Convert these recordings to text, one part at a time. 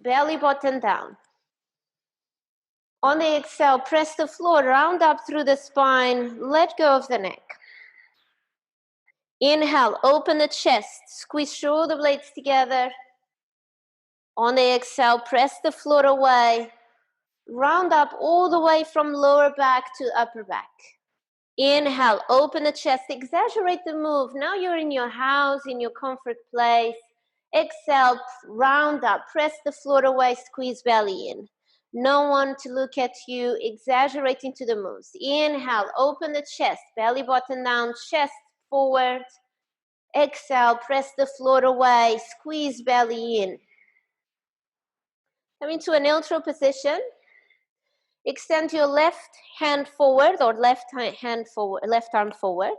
belly button down. On the exhale, press the floor, round up through the spine, let go of the neck. Inhale, open the chest, squeeze shoulder blades together. On the exhale, press the floor away, round up all the way from lower back to upper back. Inhale, open the chest, exaggerate the move. Now you're in your house, in your comfort place. Exhale, round up, press the floor away, squeeze belly in. No one to look at you, exaggerate into the moves. Inhale, open the chest, belly button down, chest forward. Exhale, press the floor away, squeeze belly in. Come into a neutral position. Extend your left hand forward or left arm forward.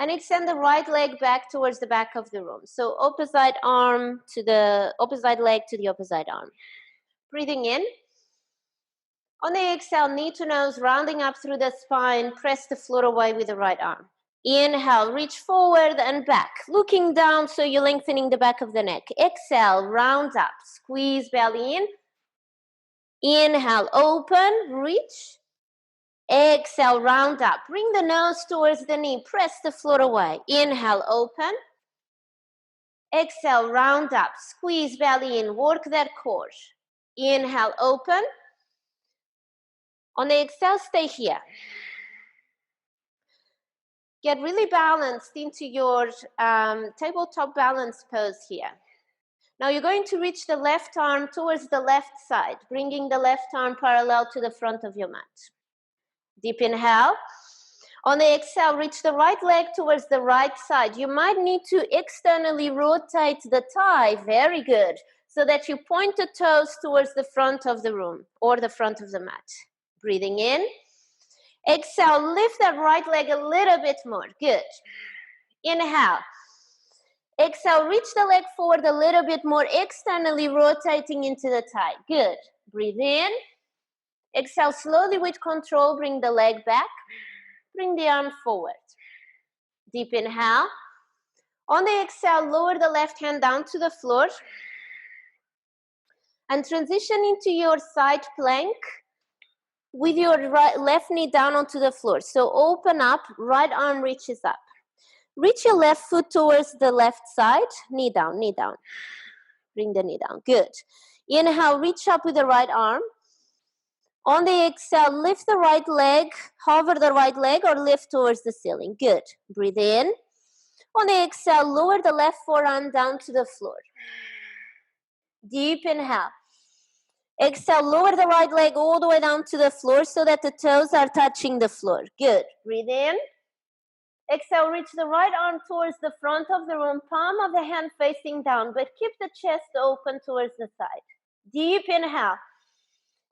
And extend the right leg back towards the back of the room. So opposite leg to the opposite arm. Breathing in. On the exhale, knee to nose, rounding up through the spine, press the floor away with the right arm. Inhale, reach forward and back, looking down so you're lengthening the back of the neck. Exhale, round up, squeeze belly in. Inhale, open, reach. Exhale, round up, bring the nose towards the knee, press the floor away. Inhale, open. Exhale, round up, squeeze belly in, work that core. Inhale, open. On the exhale, stay here. Get really balanced into your tabletop balance pose here. Now you're going to reach the left arm towards the left side, bringing the left arm parallel to the front of your mat. Deep inhale. On the exhale, reach the right leg towards the right side. You might need to externally rotate the thigh. Very good. So that you point the toes towards the front of the room or the front of the mat. Breathing in. Exhale, lift that right leg a little bit more. Good. Inhale. Exhale, reach the leg forward a little bit more, externally rotating into the thigh. Good. Breathe in. Exhale, slowly with control, bring the leg back. Bring the arm forward. Deep inhale. On the exhale, lower the left hand down to the floor. And transition into your side plank with your left knee down onto the floor. So open up, right arm reaches up. Reach your left foot towards the left side. Knee down, knee down. Bring the knee down. Good. Inhale, reach up with the right arm. On the exhale, lift the right leg, hover the right leg or lift towards the ceiling. Good. Breathe in. On the exhale, lower the left forearm down to the floor. Deep inhale. Exhale, lower the right leg all the way down to the floor so that the toes are touching the floor. Good. Breathe in. Exhale, reach the right arm towards the front of the room, palm of the hand facing down, but keep the chest open towards the side. Deep inhale.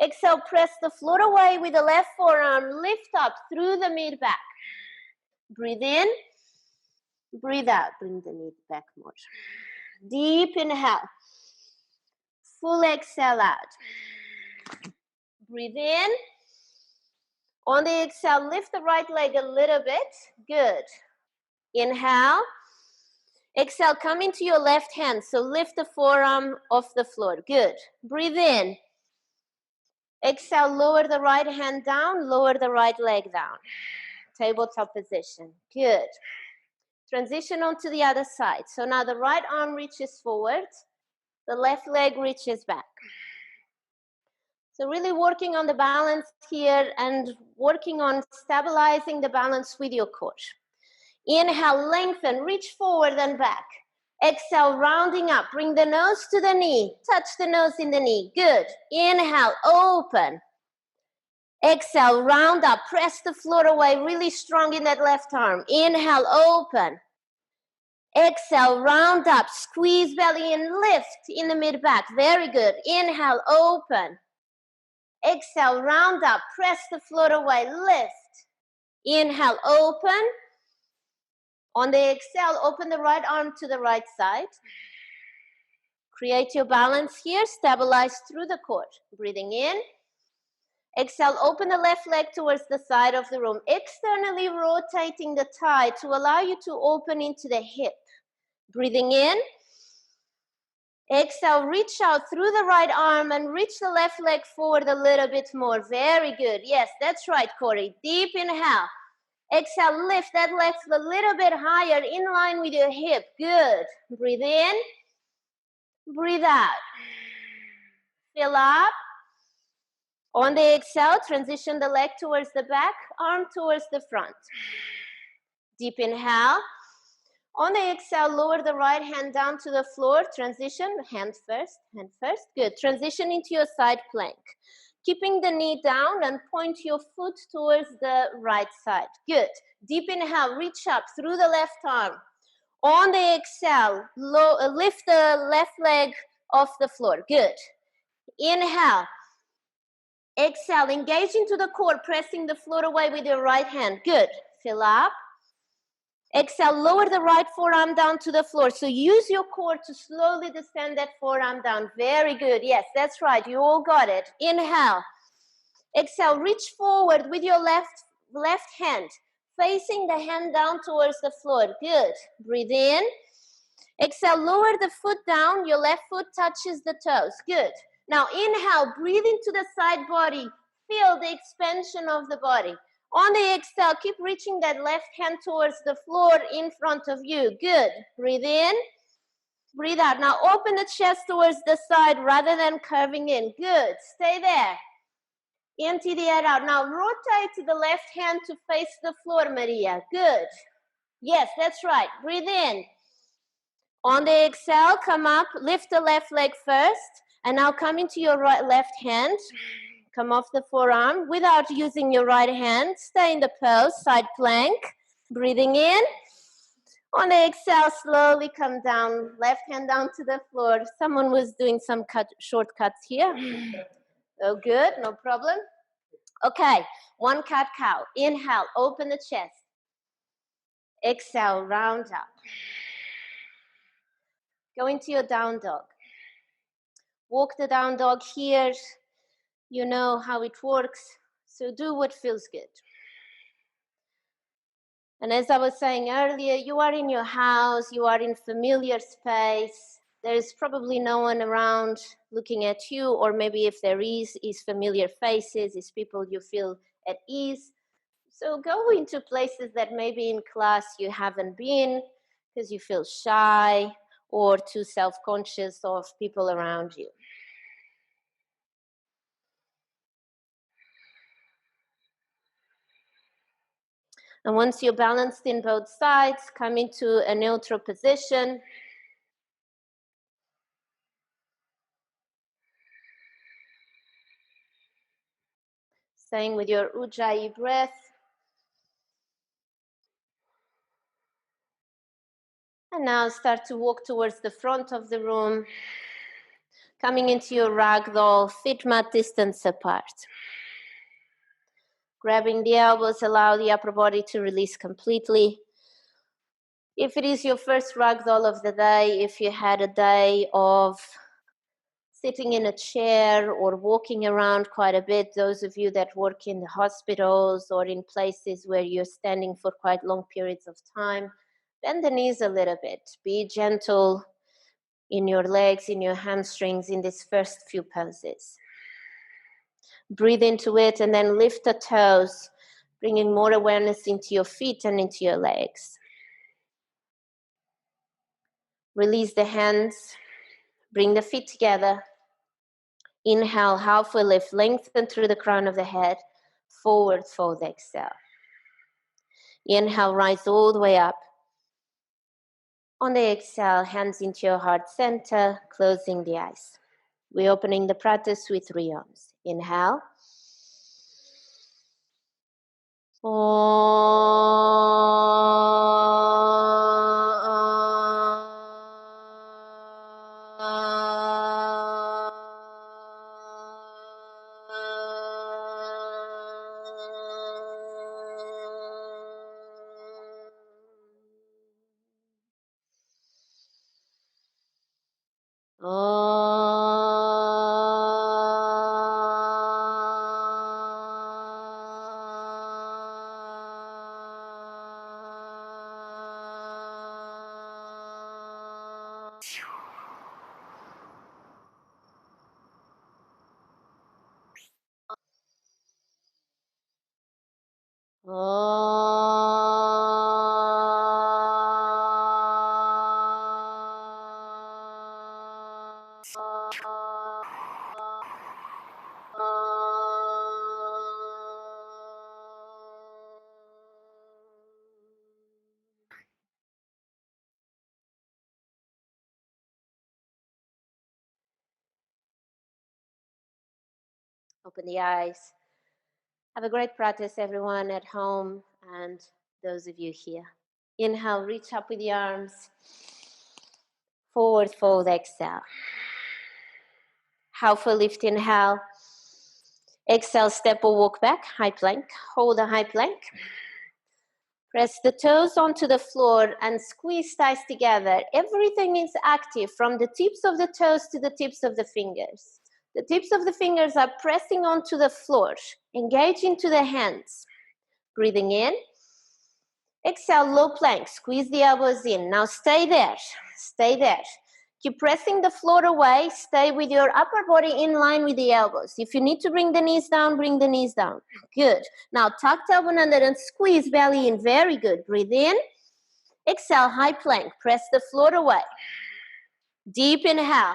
Exhale, press the floor away with the left forearm, lift up through the mid-back. Breathe in, breathe out, bring the knee back more. Deep inhale. Full exhale out. Breathe in. On the exhale, lift the right leg a little bit. Good. Inhale. Exhale, come into your left hand. So lift the forearm off the floor. Good. Breathe in. Exhale, lower the right hand down, lower the right leg down. Tabletop position. Good. Transition onto the other side. So now the right arm reaches forward. The left leg reaches back. So really working on the balance here and working on stabilizing the balance with your core. Inhale, lengthen, reach forward and back. Exhale, rounding up, bring the nose to the knee. Touch the nose in the knee. Good. Inhale, open. Exhale, round up, press the floor away, really strong in that left arm. Inhale, open. Exhale, round up, squeeze belly and lift in the mid-back. Very good. Inhale, open. Exhale, round up, press the floor away, lift. Inhale, open. On the exhale, open the right arm to the right side. Create your balance here, stabilize through the core. Breathing in. Exhale, open the left leg towards the side of the room, externally rotating the thigh to allow you to open into the hip. Breathing in. Exhale, reach out through the right arm and reach the left leg forward a little bit more. Very good. Yes, that's right, Corey. Deep inhale. Exhale, lift that leg a little bit higher in line with your hip. Good. Breathe in. Breathe out. Fill up. On the exhale, transition the leg towards the back, arm towards the front. Deep inhale. On the exhale, lower the right hand down to the floor. Transition, hand first, hand first. Good. Transition into your side plank. Keeping the knee down and point your foot towards the right side. Good. Deep inhale, reach up through the left arm. On the exhale, lift the left leg off the floor. Good. Inhale. Exhale, engage into the core, pressing the floor away with your right hand. Good. Fill up. Exhale, lower the right forearm down to the floor. So use your core to slowly descend that forearm down. Very good. Yes, that's right. You all got it. Inhale. Exhale, reach forward with your left hand, facing the hand down towards the floor. Good. Breathe in. Exhale, lower the foot down. Your left foot touches the toes. Good. Now inhale, breathe into the side body. Feel the expansion of the body. On the exhale, keep reaching that left hand towards the floor in front of you. Good. Breathe in. Breathe out. Now open the chest towards the side rather than curving in. Good. Stay there. Empty the air out. Now rotate the left hand to face the floor, Maria. Good. Yes, that's right. Breathe in. On the exhale, come up. Lift the left leg first. And now come into your left hand. Come off the forearm without using your right hand. Stay in the pose, side plank. Breathing in. On the exhale, slowly come down. Left hand down to the floor. Someone was doing some shortcuts here. Oh, good. No problem. Okay. One cat-cow. Inhale. Open the chest. Exhale. Round up. Go into your down dog. Walk the down dog here. You know how it works, so do what feels good. And as I was saying earlier, you are in your house, you are in familiar space. There's probably no one around looking at you, or maybe if there is familiar faces, is people you feel at ease. So go into places that maybe in class you haven't been because you feel shy or too self-conscious of people around you. And once you're balanced in both sides, come into a neutral position. Staying with your Ujjayi breath. And now start to walk towards the front of the room, coming into your ragdoll, feet mat distance apart. Grabbing the elbows, allow the upper body to release completely. If it is your first ragdoll of the day, if you had a day of sitting in a chair or walking around quite a bit, those of you that work in the hospitals or in places where you're standing for quite long periods of time, bend the knees a little bit. Be gentle in your legs, in your hamstrings in these first few poses. Breathe into it and then lift the toes, bringing more awareness into your feet and into your legs. Release the hands, bring the feet together. Inhale, halfway lift, lengthen through the crown of the head, forward fold, exhale. Inhale, rise all the way up. On the exhale, hands into your heart center, closing the eyes. We're opening the practice with 3 arms. Inhale. Open the eyes. Have a great practice, everyone at home and those of you here. Inhale, reach up with the arms. Forward fold, exhale. Halfway lift, inhale. Exhale, step or walk back, high plank. Hold a high plank. Press the toes onto the floor and squeeze thighs together. Everything is active from the tips of the toes to the tips of the fingers. The tips of the fingers are pressing onto the floor. Engage into the hands. Breathing in. Exhale, low plank. Squeeze the elbows in. Now stay there. Stay there. Keep pressing the floor away. Stay with your upper body in line with the elbows. If you need to bring the knees down, bring the knees down. Good. Now tuck tailbone under and squeeze belly in. Very good. Breathe in. Exhale, high plank. Press the floor away. Deep inhale.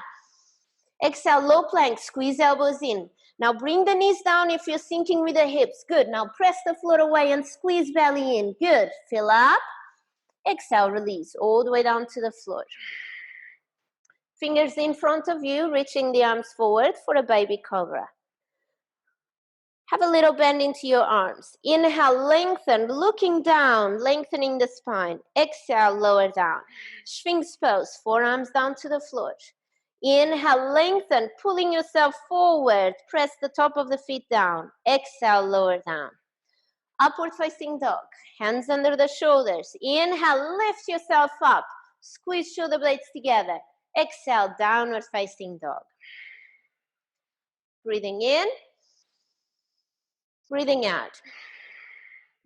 Exhale, low plank. Squeeze elbows in. Now bring the knees down if you're sinking with the hips. Good. Now press the floor away and squeeze belly in. Good. Fill up. Exhale, release all the way down to the floor. Fingers in front of you, reaching the arms forward for a baby cobra. Have a little bend into your arms. Inhale, lengthen, looking down, lengthening the spine. Exhale, lower down. Sphinx pose, forearms down to the floor. Inhale, lengthen, pulling yourself forward. Press the top of the feet down. Exhale, lower down. Upward facing dog, hands under the shoulders. Inhale, lift yourself up. Squeeze shoulder blades together. Exhale, downward facing dog. Breathing in. Breathing out.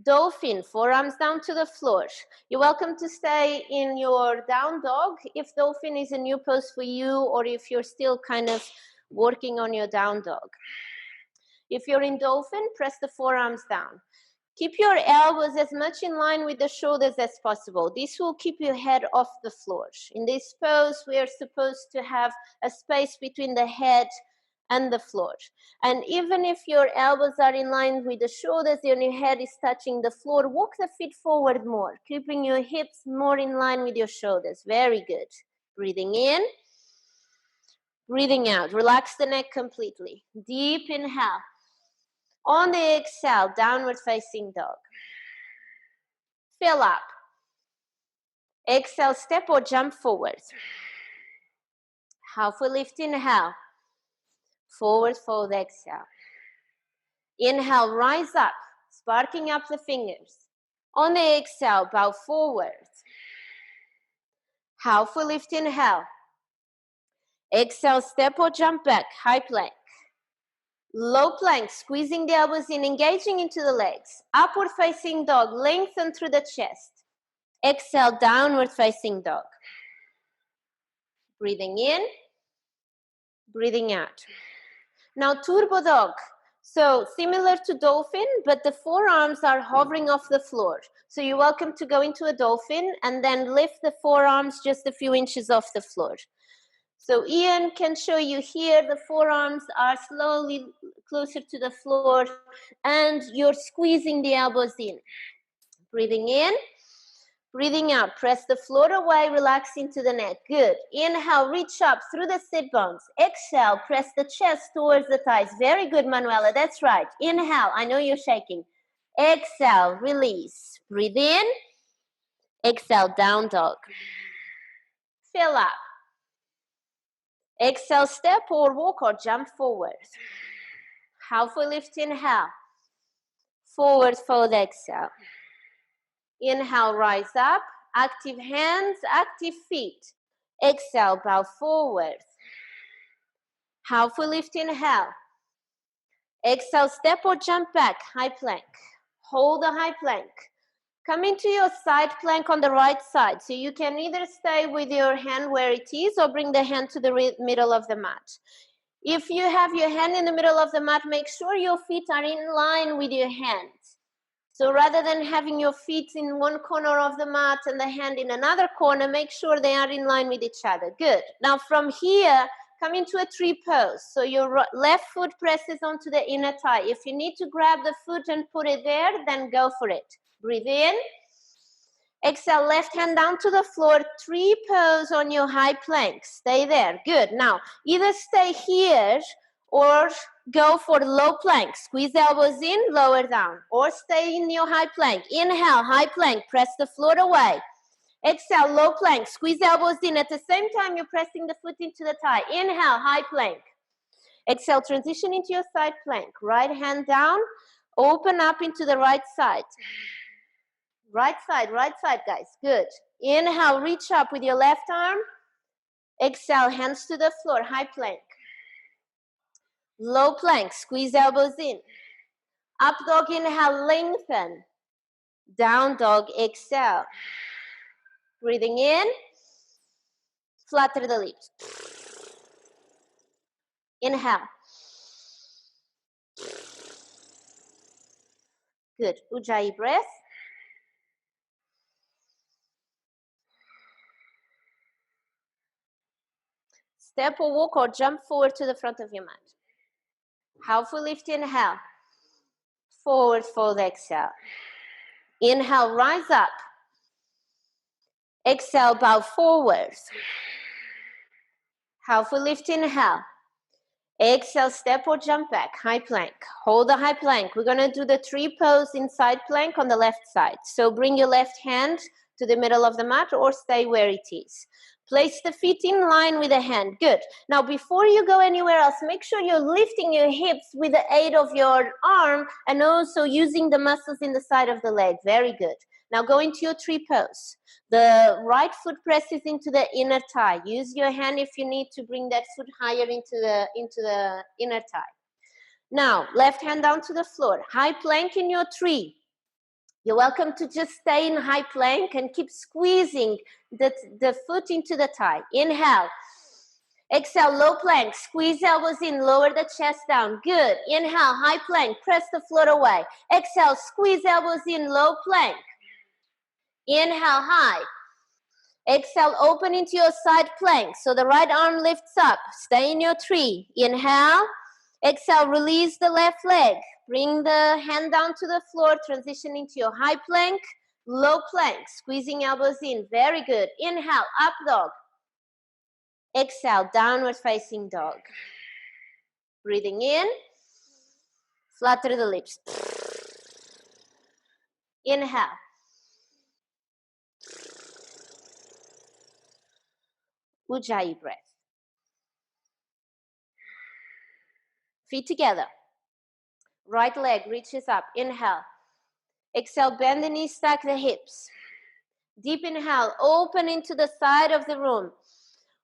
Dolphin, forearms down to the floor. You're welcome to stay in your down dog if dolphin is a new pose for you, or if you're still kind of working on your down dog. If you're in dolphin, press the forearms down. Keep your elbows as much in line with the shoulders as possible. This will keep your head off the floor. In this pose, we are supposed to have a space between the head and the floor. And even if your elbows are in line with the shoulders and your head is touching the floor, walk the feet forward more, keeping your hips more in line with your shoulders. Very good. Breathing in. Breathing out. Relax the neck completely. Deep inhale. On the exhale, downward facing dog. Fill up. Exhale, step or jump forward. Halfway lift, inhale. Forward fold, exhale. Inhale, rise up, sparking up the fingers. On the exhale, bow forward. Halfway lift, inhale. Exhale, step or jump back, high plank. Low plank, squeezing the elbows in, engaging into the legs. Upward facing dog, lengthen through the chest. Exhale, downward facing dog. Breathing in, breathing out. Now turbo dog. So similar to dolphin, but the forearms are hovering off the floor. So you're welcome to go into a dolphin and then lift the forearms just a few inches off the floor. So Ian can show you here, the forearms are slowly closer to the floor and you're squeezing the elbows in. Breathing in, breathing out. Press the floor away, relax into the neck. Good. Inhale, reach up through the sit bones. Exhale, press the chest towards the thighs. Very good, Manuela. That's right. Inhale. I know you're shaking. Exhale, release. Breathe in. Exhale, down dog. Fill up. Exhale, step or walk or jump forward. Halfway lift, inhale. Forward fold, exhale. Inhale, rise up. Active hands, active feet. Exhale, bow forward. Halfway lift, inhale. Exhale, step or jump back, high plank. Hold a high plank. Come into your side plank on the right side. So you can either stay with your hand where it is or bring the hand to the middle of the mat. If you have your hand in the middle of the mat, make sure your feet are in line with your hands. So rather than having your feet in one corner of the mat and the hand in another corner, make sure they are in line with each other. Good. Now from here, come into a tree pose. So your left foot presses onto the inner thigh. If you need to grab the foot and put it there, then go for it. Breathe in. Exhale, left hand down to the floor. Tree pose on your high plank. Stay there. Good. Now, either stay here or go for low plank. Squeeze elbows in, lower down. Or stay in your high plank. Inhale, high plank, press the floor away. Exhale, low plank, squeeze elbows in. At the same time, you're pressing the foot into the thigh. Inhale, high plank. Exhale, transition into your side plank. Right hand down, open up into the right side. Right side, guys. Good. Inhale, reach up with your left arm. Exhale, hands to the floor, high plank. Low plank, squeeze elbows in. Up dog, inhale, lengthen. Down dog, exhale. Breathing in. Flutter the lips. Inhale. Good. Ujjayi breath. Step or walk or jump forward to the front of your mat. Halfway lift, inhale. Forward fold, exhale. Inhale, rise up. Exhale, bow forwards. Halfway lift, inhale. Exhale, step or jump back, high plank. Hold the high plank. We're gonna do the tree pose in side plank on the left side. So bring your left hand to the middle of the mat or stay where it is. Place the feet in line with the hand. Good. Now, before you go anywhere else, make sure you're lifting your hips with the aid of your arm and also using the muscles in the side of the leg. Very good. Now go into your tree pose. The right foot presses into the inner thigh. Use your hand if you need to bring that foot higher into the inner thigh. Now, left hand down to the floor. High plank in your tree. You're welcome to just stay in high plank and keep squeezing the foot into the thigh. Inhale. Exhale, low plank. Squeeze elbows in, lower the chest down. Good. Inhale, high plank. Press the floor away. Exhale, squeeze elbows in, low plank. Inhale, high. Exhale, open into your side plank. So the right arm lifts up. Stay in your tree. Inhale. Exhale, release the left leg. Bring the hand down to the floor. Transition into your high plank, low plank. Squeezing elbows in. Very good. Inhale, up dog. Exhale, downward facing dog. Breathing in. Flutter the lips. Inhale. Ujjayi breath. Feet together. Right leg reaches up. Inhale. Exhale, bend the knees, stack the hips. Deep inhale, open into the side of the room.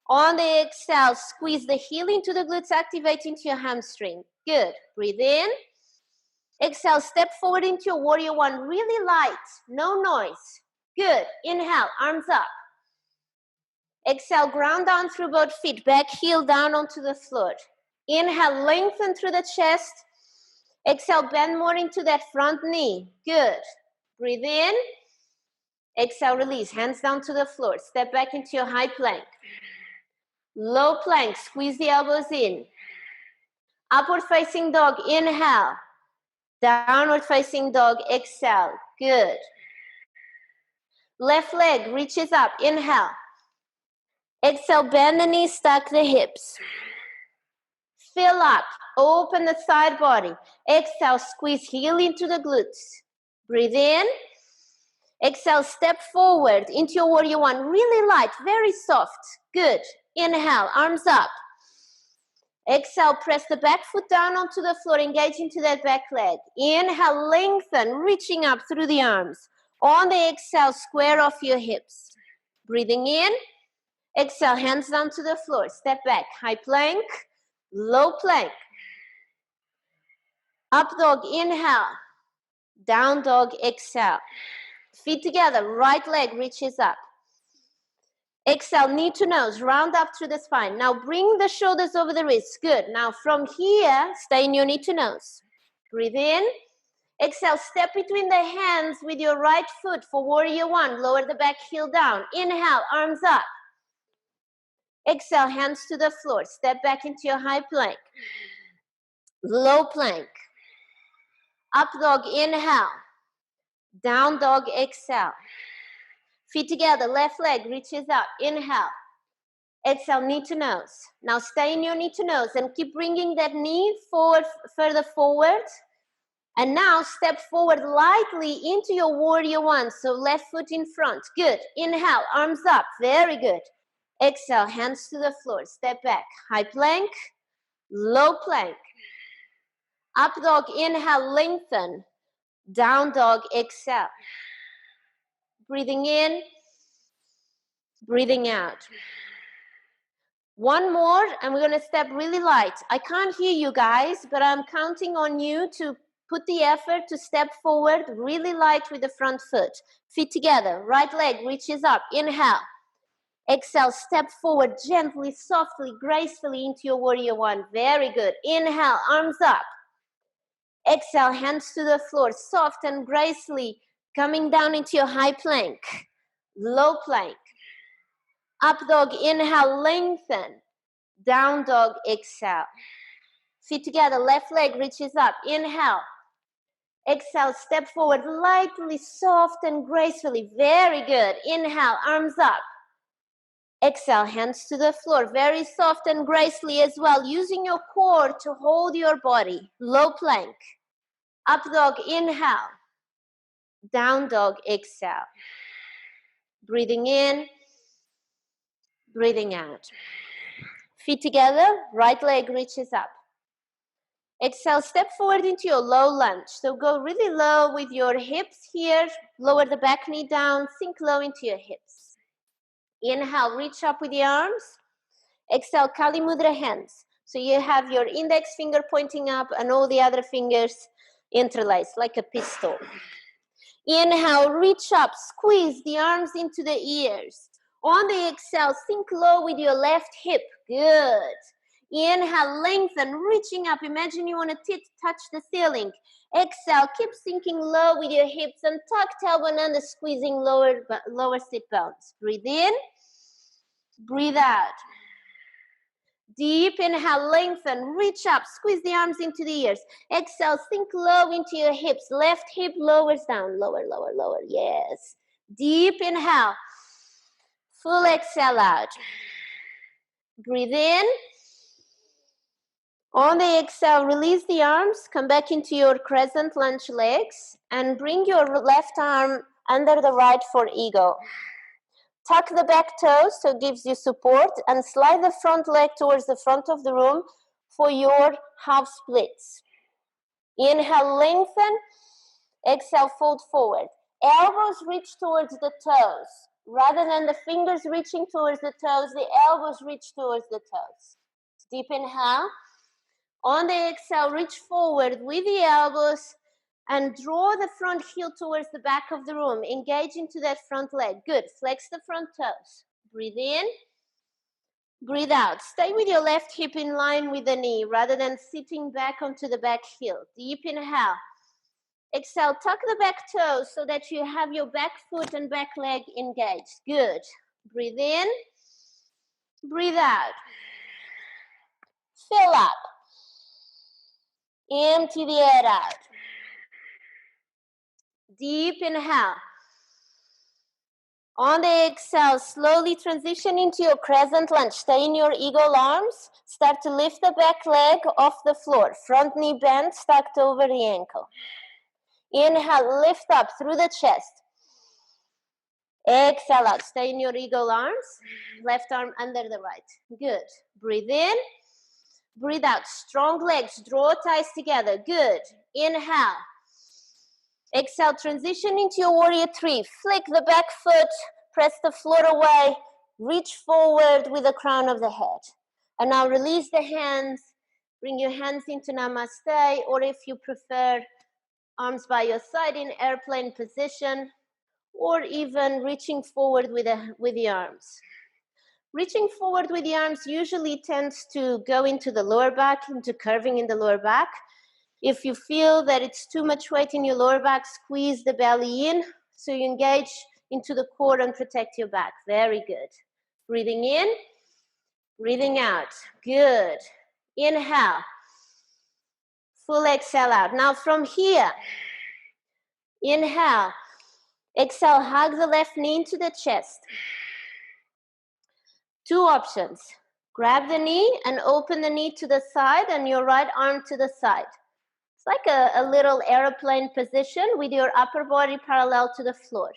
On the exhale, squeeze the heel into the glutes, activate into your hamstring. Good. Breathe in. Exhale, step forward into your warrior one. Really light, no noise. Good. Inhale, arms up. Exhale, ground down through both feet. Back heel down onto the floor. Inhale, lengthen through the chest. Exhale, bend more into that front knee. Good. Breathe in. Exhale, release. Hands down to the floor. Step back into your high plank. Low plank. Squeeze the elbows in. Upward facing dog. Inhale. Downward facing dog. Exhale. Good. Left leg reaches up. Inhale. Exhale, bend the knees, stack the hips. Fill up. Open the side body. Exhale, squeeze heel into the glutes. Breathe in. Exhale, step forward into your warrior one. Really light, very soft. Good. Inhale, arms up. Exhale, press the back foot down onto the floor. Engage into that back leg. Inhale, lengthen, reaching up through the arms. On the exhale, square off your hips. Breathing in. Exhale, hands down to the floor. Step back. High plank, low plank. Up dog, inhale. Down dog, exhale. Feet together, right leg reaches up. Exhale, knee to nose, round up through the spine. Now bring the shoulders over the wrists. Good. Now from here, stay in your knee to nose. Breathe in. Exhale, step between the hands with your right foot for warrior one. Lower the back heel down. Inhale, arms up. Exhale, hands to the floor. Step back into your high plank. Low plank. Up dog, inhale. Down dog, exhale. Feet together, left leg reaches up. Inhale. Exhale, knee to nose. Now stay in your knee to nose and keep bringing that knee forward, further forward. And now step forward lightly into your warrior one. So left foot in front. Good. Inhale, arms up. Very good. Exhale, hands to the floor. Step back. High plank, low plank. Up dog, inhale, lengthen. Down dog, exhale. Breathing in, breathing out. One more, and we're going to step really light. I can't hear you guys, but I'm counting on you to put the effort to step forward really light with the front foot. Feet together, right leg reaches up. Inhale. Exhale, step forward gently, softly, gracefully into your warrior one. Very good. Inhale, arms up. Exhale, hands to the floor, soft and gracefully coming down into your high plank. Low plank. Up dog, inhale, lengthen. Down dog, exhale. Feet together, left leg reaches up. Inhale. Exhale, step forward lightly, soft and gracefully. Very good. Inhale, arms up. Exhale, hands to the floor. Very soft and gracefully as well, using your core to hold your body. Low plank. Up dog, inhale. Down dog, exhale. Breathing in, breathing out. Feet together, right leg reaches up. Exhale, step forward into your low lunge. So go really low with your hips here. Lower the back knee down, sink low into your hips. Inhale, reach up with the arms. Exhale, Kali Mudra hands. So you have your index finger pointing up and all the other fingers interlaced like a pistol. Inhale, reach up, squeeze the arms into the ears. On the exhale, sink low with your left hip. Good. Inhale, lengthen, reaching up. Imagine you want to touch the ceiling. Exhale, keep sinking low with your hips and tuck tailbone under, squeezing lower sit bones. Breathe in, breathe out. Deep inhale, lengthen, reach up, squeeze the arms into the ears. Exhale, sink low into your hips. Left hip lowers down, lower, lower, lower. Yes. Deep inhale, full exhale out. Breathe in. On the exhale, release the arms, come back into your crescent lunge legs, and bring your left arm under the right for eagle. Tuck the back toes so it gives you support, and slide the front leg towards the front of the room for your half splits. Inhale, lengthen. Exhale, fold forward. Elbows reach towards the toes. Rather than the fingers reaching towards the toes, the elbows reach towards the toes. Deep inhale. On the exhale, reach forward with the elbows and draw the front heel towards the back of the room. Engage into that front leg. Good. Flex the front toes. Breathe in. Breathe out. Stay with your left hip in line with the knee rather than sitting back onto the back heel. Deep inhale. Exhale, tuck the back toes so that you have your back foot and back leg engaged. Good. Breathe in. Breathe out. Fill up. Empty the air out. Deep inhale. On the exhale, slowly transition into your crescent lunge. Stay in your eagle arms. Start to lift the back leg off the floor. Front knee bent, stacked over the ankle. Inhale, lift up through the chest. Exhale out. Stay in your eagle arms. Left arm under the right. Good. Breathe in. Breathe out. Strong legs. Draw thighs together. Good. Inhale. Exhale, transition into your warrior three. Flick the back foot, press the floor away, reach forward with the crown of the head. And now release the hands, bring your hands into namaste, or if you prefer, arms by your side in airplane position, or even reaching forward with the arms. Reaching forward with the arms usually tends to go into the lower back, into curving in the lower back. If you feel that it's too much weight in your lower back, squeeze the belly in so you engage into the core and protect your back. Very good. Breathing in, breathing out. Good. Inhale. Full exhale out. Now from here, inhale. Exhale, hug the left knee into the chest. Two options. Grab the knee and open the knee to the side and your right arm to the side. It's like a little airplane position with your upper body parallel to the floor.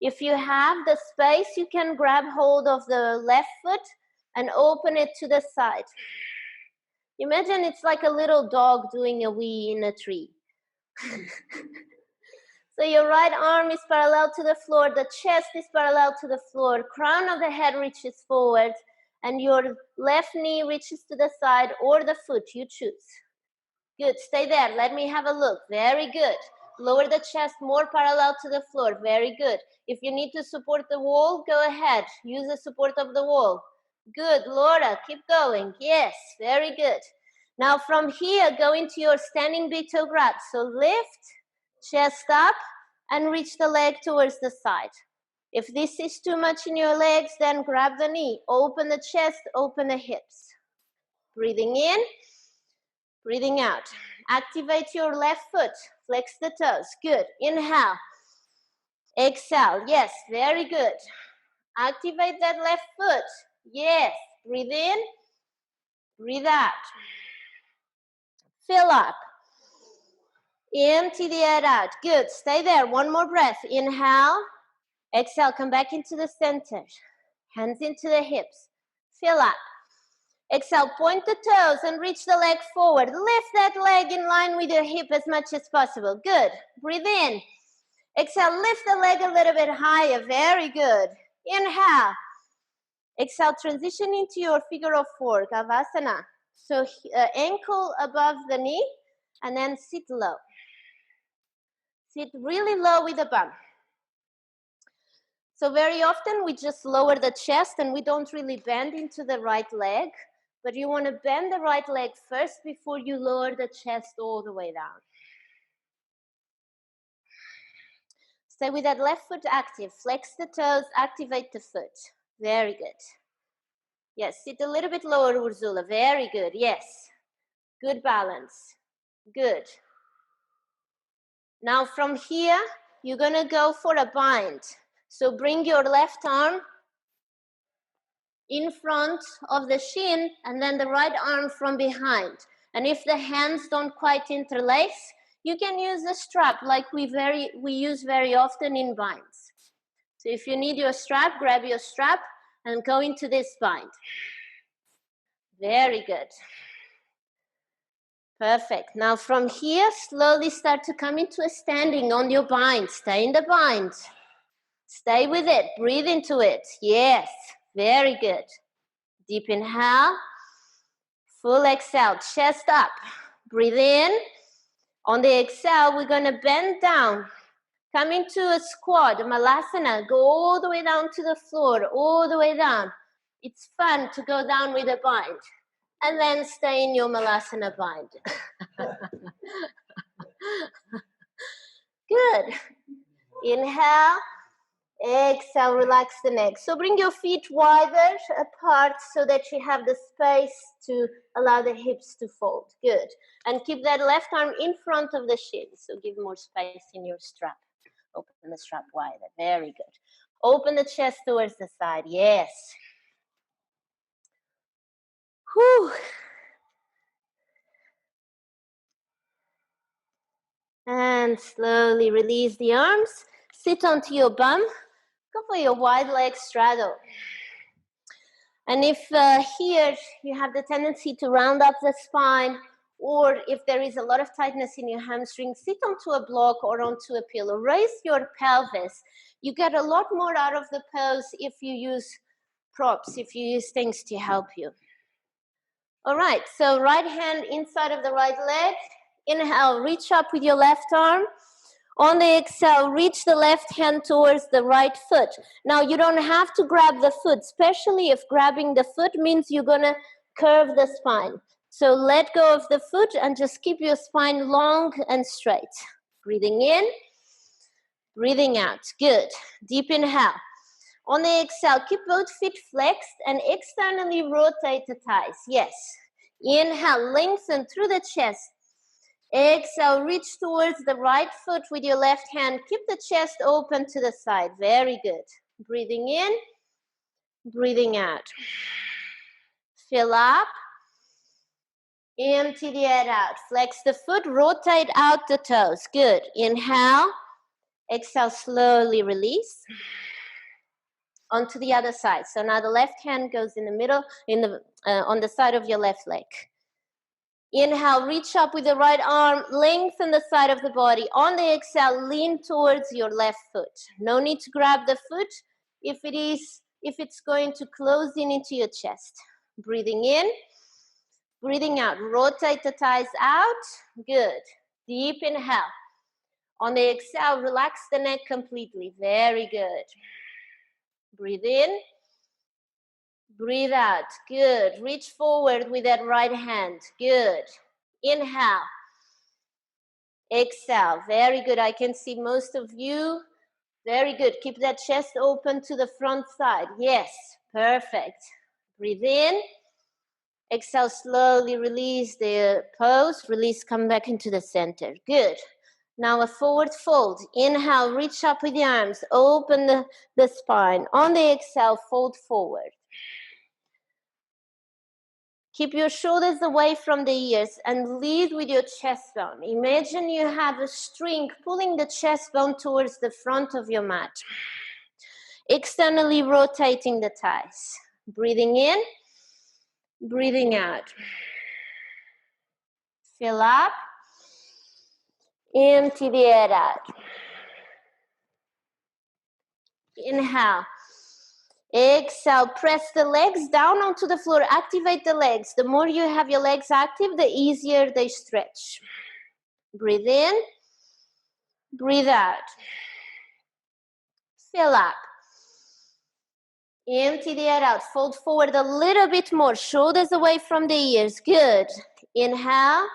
If you have the space, you can grab hold of the left foot and open it to the side. Imagine it's like a little dog doing a wee in a tree. So your right arm is parallel to the floor, the chest is parallel to the floor, crown of the head reaches forward, and your left knee reaches to the side or the foot, you choose. Good, stay there, let me have a look, very good. Lower the chest more parallel to the floor, very good. If you need to support the wall, go ahead, use the support of the wall. Good, Laura, keep going, yes, very good. Now from here, go into your standing big toe grab, so lift, chest up, and reach the leg towards the side. If this is too much in your legs, then grab the knee, open the chest, open the hips. Breathing in, breathing out. Activate your left foot, flex the toes, good. Inhale, exhale, yes, very good. Activate that left foot, yes. Breathe in, breathe out. Fill up. Empty the air out. Good. Stay there. One more breath. Inhale. Exhale. Come back into the center. Hands into the hips. Fill up. Exhale. Point the toes and reach the leg forward. Lift that leg in line with your hip as much as possible. Good. Breathe in. Exhale. Lift the leg a little bit higher. Very good. Inhale. Exhale. Transition into your figure of four. Kavasana. So ankle above the knee and then sit low. Sit really low with the bum. So very often we just lower the chest and we don't really bend into the right leg, but you want to bend the right leg first before you lower the chest all the way down. Stay with that left foot active. Flex the toes, activate the foot. Very good. Yes, sit a little bit lower, Ursula. Very good. Yes. Good balance. Good. Now from here, you're going to go for a bind. So bring your left arm in front of the shin and then the right arm from behind. And if the hands don't quite interlace, you can use a strap like we use very often in binds. So if you need your strap, grab your strap and go into this bind. Very good. Perfect. Now from here, slowly start to come into a standing on your bind. Stay in the bind. Stay with it. Breathe into it. Yes. Very good. Deep inhale. Full exhale. Chest up. Breathe in. On the exhale, we're going to bend down. Come into a squat, malasana. Go all the way down to the floor. All the way down. It's fun to go down with a bind. And then stay in your malasana bind. Good. Inhale. Exhale, relax the neck. So bring your feet wider apart so that you have the space to allow the hips to fold. Good. And keep that left arm in front of the shin. So give more space in your strap. Open the strap wider. Very good. Open the chest towards the side. Yes. Whew. And slowly release the arms. Sit onto your bum. Go for your wide leg straddle. And if here you have the tendency to round up the spine, or if there is a lot of tightness in your hamstring, sit onto a block or onto a pillow. Raise your pelvis. You get a lot more out of the pose if you use props, if you use things to help you. All right, so right hand inside of the right leg. Inhale, reach up with your left arm. On the exhale, reach the left hand towards the right foot. Now, you don't have to grab the foot, especially if grabbing the foot means you're going to curve the spine. So let go of the foot and just keep your spine long and straight. Breathing in, breathing out. Good. Deep inhale. On the exhale, keep both feet flexed and externally rotate the thighs. Yes. Inhale, lengthen through the chest. Exhale, reach towards the right foot with your left hand. Keep the chest open to the side. Very good. Breathing in, Breathing out. Fill up. Empty the air out. Flex the foot, rotate out the toes. Good. Inhale. Exhale, slowly release. Onto the other side. So now the left hand goes in the middle, on the side of your left leg. Inhale, reach up with the right arm, lengthen the side of the body. On the exhale, lean towards your left foot. No need to grab the foot if it's going to close in into your chest. Breathing in, breathing out. Rotate the thighs out. Good. Deep inhale. On the exhale, relax the neck completely. Very good. Breathe in. Breathe out. Good. Reach forward with that right hand. Good. Inhale. Exhale. Very good. I can see most of you. Very good. Keep that chest open to the front side. Yes. Perfect. Breathe in. Exhale. Slowly release the pose. Release. Come back into the center. Good. Now a forward fold. Inhale. Reach up with the arms. Open the spine. On the exhale, fold forward. Keep your shoulders away from the ears and lead with your chest bone. Imagine you have a string pulling the chest bone towards the front of your mat. Externally rotating the thighs. Breathing in, breathing out. Fill up. Empty the air out. Inhale. Exhale, press the legs down onto the floor, activate the legs. The more you have your legs active, the easier they stretch. Breathe in, breathe out. Fill up. Empty the air out, fold forward a little bit more, shoulders away from the ears. Good. Inhale,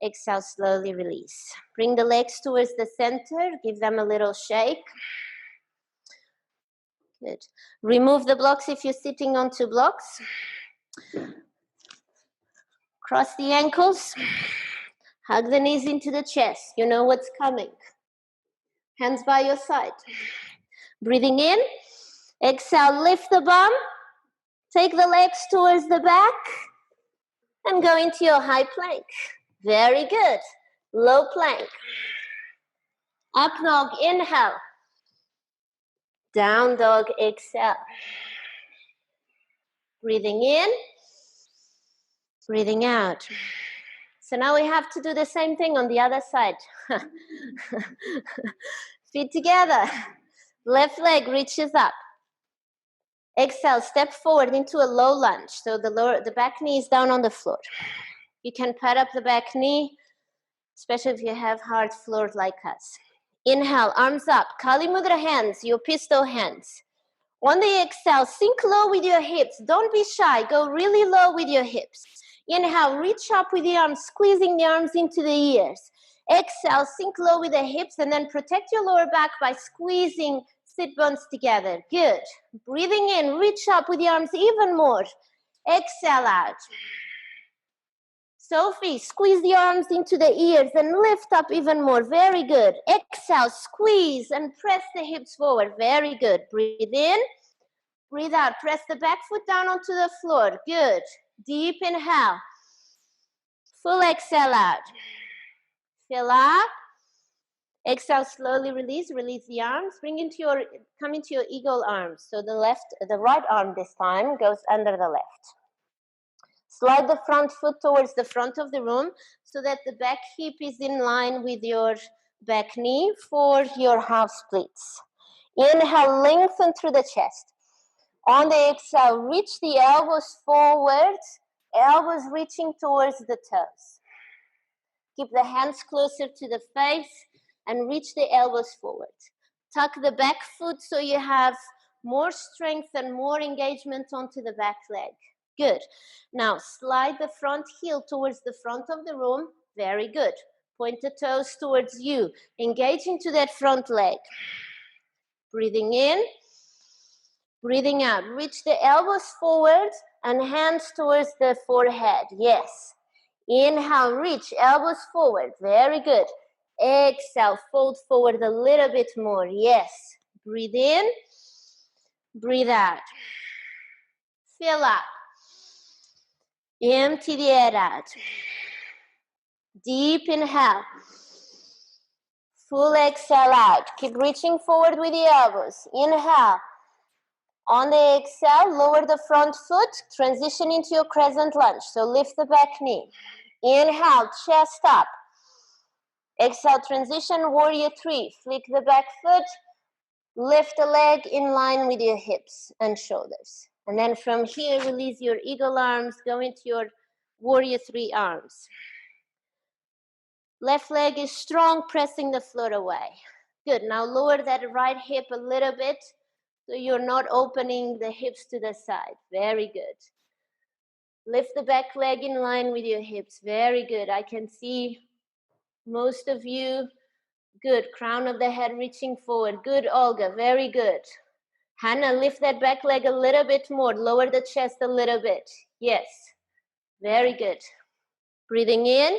exhale, slowly release. Bring the legs towards the center, give them a little shake. Good. Remove the blocks if you're sitting on 2 blocks. Cross the ankles. Hug the knees into the chest. You know what's coming. Hands by your side. Breathing in. Exhale, lift the bum. Take the legs towards the back. And go into your high plank. Very good. Low plank. Up dog, inhale. Down dog, exhale. Breathing in, breathing out. So now we have to do the same thing on the other side. Feet together. Left leg reaches up. Exhale, step forward into a low lunge. So the back knee is down on the floor. You can pat up the back knee, especially if you have hard floor like us. Inhale, arms up. Kali Mudra hands, your pistol hands. On the exhale, sink low with your hips. Don't be shy. Go really low with your hips. Inhale, reach up with the arms, squeezing the arms into the ears. Exhale, sink low with the hips and then protect your lower back by squeezing sit bones together. Good. Breathing in, reach up with the arms even more. Exhale out. Sophie, squeeze the arms into the ears and lift up even more. Very good. Exhale, squeeze and press the hips forward. Very good. Breathe in, breathe out. Press the back foot down onto the floor. Good. Deep inhale. Full exhale out. Fill up. Exhale, slowly release. Release the arms. Come into your eagle arms. So the right arm this time goes under the left. Slide the front foot towards the front of the room so that the back hip is in line with your back knee for your half splits. Inhale, lengthen through the chest. On the exhale, reach the elbows forward, elbows reaching towards the toes. Keep the hands closer to the face and reach the elbows forward. Tuck the back foot so you have more strength and more engagement onto the back leg. Good. Now slide the front heel towards the front of the room. Very good. Point the toes towards you. Engage into that front leg. Breathing in. Breathing out. Reach the elbows forward and hands towards the forehead. Yes. Inhale, reach, elbows forward. Very good. Exhale, fold forward a little bit more. Yes. Breathe in. Breathe out. Fill up. Empty the air out. Deep inhale. Full exhale out. Keep reaching forward with the elbows. Inhale. On the exhale, lower the front foot. Transition into your crescent lunge. So lift the back knee. Inhale, chest up. Exhale, transition, warrior three. Flick the back foot. Lift the leg in line with your hips and shoulders. And then from here, release your eagle arms. Go into your warrior three arms. Left leg is strong, pressing the floor away. Good. Now lower that right hip a little bit so you're not opening the hips to the side. Very good. Lift the back leg in line with your hips. Very good. I can see most of you. Good. Crown of the head reaching forward. Good, Olga. Very good. Hannah, lift that back leg a little bit more. Lower the chest a little bit. Yes. Very good. Breathing in.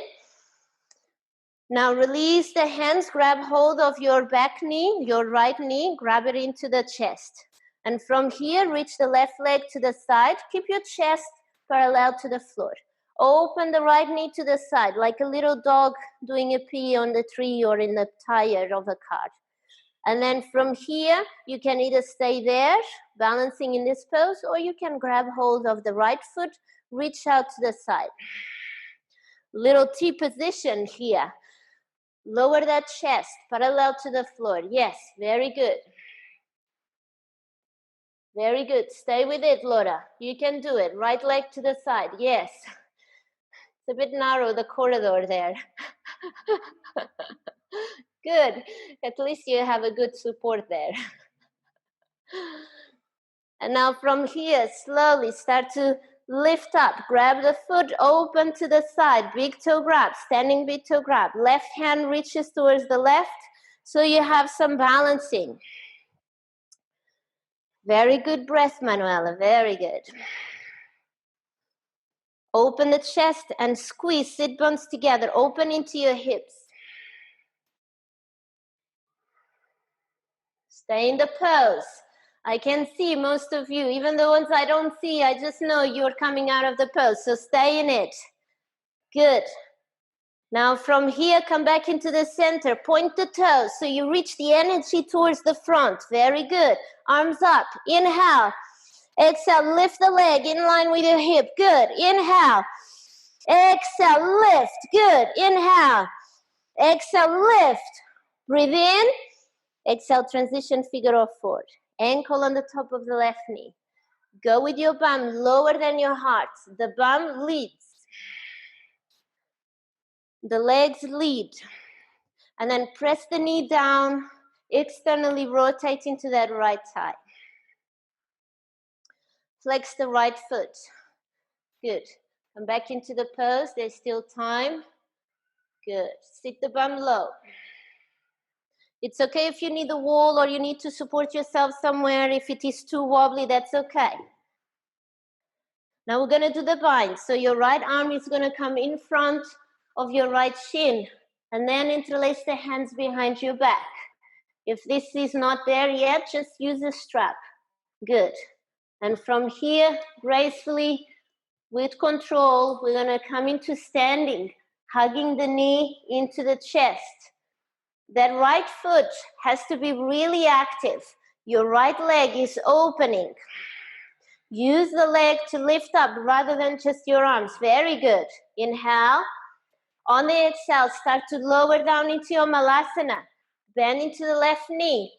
Now release the hands, grab hold of your back knee, your right knee, grab it into the chest. And from here, reach the left leg to the side. Keep your chest parallel to the floor. Open the right knee to the side, like a little dog doing a pee on the tree or in the tire of a car. And then from here, you can either stay there, balancing in this pose, or you can grab hold of the right foot, reach out to the side. Little T position here. Lower that chest, parallel to the floor. Yes, very good. Very good. Stay with it, Laura. You can do it. Right leg to the side. Yes. It's a bit narrow, the corridor there. Good. At least you have a good support there. And now from here, slowly start to lift up. Grab the foot, open to the side. Big toe grab, standing big toe grab. Left hand reaches towards the left, so you have some balancing. Very good breath, Manuela. Very good. Open the chest and squeeze sit bones together. Open into your hips. Stay in the pose. I can see most of you. Even the ones I don't see, I just know you're coming out of the pose. So stay in it. Good. Now from here, come back into the center. Point the toes so you reach the energy towards the front. Very good. Arms up. Inhale. Exhale. Lift the leg in line with your hip. Good. Inhale. Exhale. Lift. Good. Inhale. Exhale. Lift. Breathe in. Exhale. Transition figure of four. Ankle on the top of the left knee. Go with your bum lower than your heart. The bum leads. The legs lead. And then press the knee down, externally rotating to that right thigh. Flex the right foot. Good. Come back into the pose. There's still time. Good. Sit the bum low. It's okay if you need a wall or you need to support yourself somewhere. If it is too wobbly, that's okay. Now we're going to do the bind. So your right arm is going to come in front of your right shin and then interlace the hands behind your back. If this is not there yet, just use a strap. Good. And from here, gracefully, with control, we're going to come into standing, hugging the knee into the chest. That right foot has to be really active. Your right leg is opening. Use the leg to lift up rather than just your arms. Very good. Inhale. On the exhale, start to lower down into your malasana. Bend into the left knee.